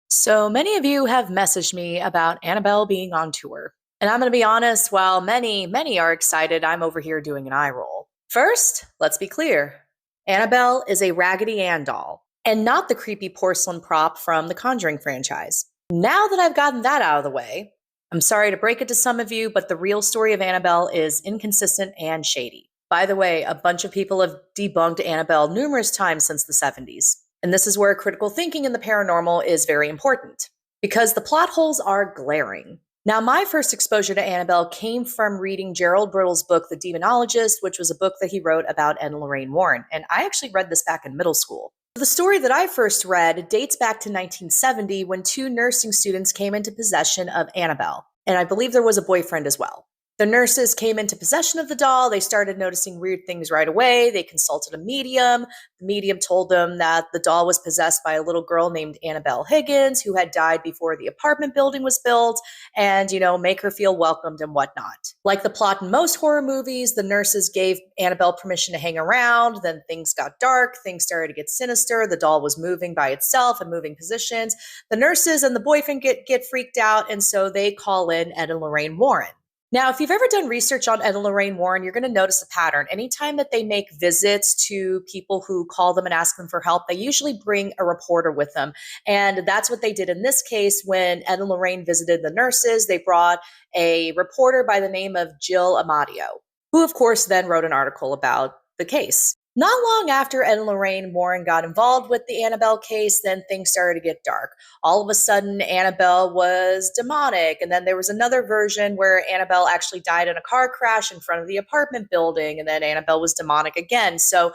So many of you have messaged me about Annabelle being on tour. And I'm going to be honest, while many are excited, I'm over here doing an eye roll. First, let's be clear. Annabelle is a Raggedy Ann doll and not the creepy porcelain prop from the Conjuring franchise. Now that I've gotten that out of the way, I'm sorry to break it to some of you, but the real story of Annabelle is inconsistent and shady. By the way, a bunch of people have debunked Annabelle numerous times since the 70s. And this is where critical thinking in the paranormal is very important because the plot holes are glaring. Now, my first exposure to Annabelle came from reading Gerald Brittle's book, The Demonologist, which was a book that he wrote about Ed and Lorraine Warren. And I actually read this back in middle school. The story that I first read dates back to 1970 when two nursing students came into possession of Annabelle. And I believe there was a boyfriend as well. The nurses came into possession of the doll. They started noticing weird things right away. They consulted a medium. The medium told them that the doll was possessed by a little girl named Annabelle Higgins, who had died before the apartment building was built, and, make her feel welcomed and whatnot. Like the plot in most horror movies, the nurses gave Annabelle permission to hang around. Then things got dark. Things started to get sinister. The doll was moving by itself and moving positions. The nurses and the boyfriend get freaked out, and so they call in Ed and Lorraine Warren. Now, if you've ever done research on Ed and Lorraine Warren, you're going to notice a pattern. Anytime that they make visits to people who call them and ask them for help, they usually bring a reporter with them. And that's what they did in this case when Ed and Lorraine visited the nurses. They brought a reporter by the name of Jill Amadio, who, of course, then wrote an article about the case. Not long after Ed and Lorraine Warren got involved with the Annabelle case, then things started to get dark. All of a sudden, Annabelle was demonic. And then there was another version where Annabelle actually died in a car crash in front of the apartment building. And then Annabelle was demonic again. So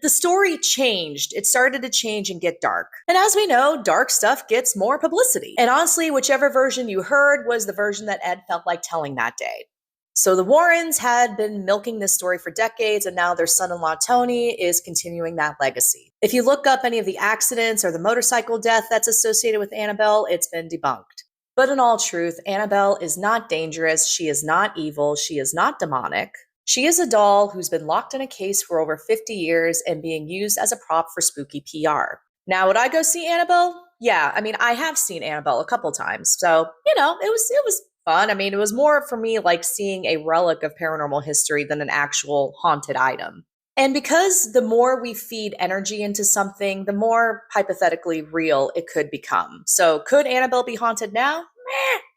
the story changed. It started to change and get dark. And as we know, dark stuff gets more publicity. And honestly, whichever version you heard was the version that Ed felt like telling that day. So the Warrens had been milking this story for decades, and now their son-in-law, Tony, is continuing that legacy. If you look up any of the accidents or the motorcycle death that's associated with Annabelle, it's been debunked. But in all truth, Annabelle is not dangerous. She is not evil. She is not demonic. She is a doll who's been locked in a case for over 50 years and being used as a prop for spooky PR. Now, would I go see Annabelle? Yeah, I have seen Annabelle a couple times. So, it was fun. It was more for me like seeing a relic of paranormal history than an actual haunted item. And because the more we feed energy into something, the more hypothetically real it could become. So could Annabelle be haunted now?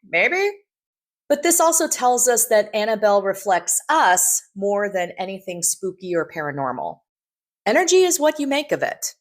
Maybe. But this also tells us that Annabelle reflects us more than anything spooky or paranormal. Energy is what you make of it.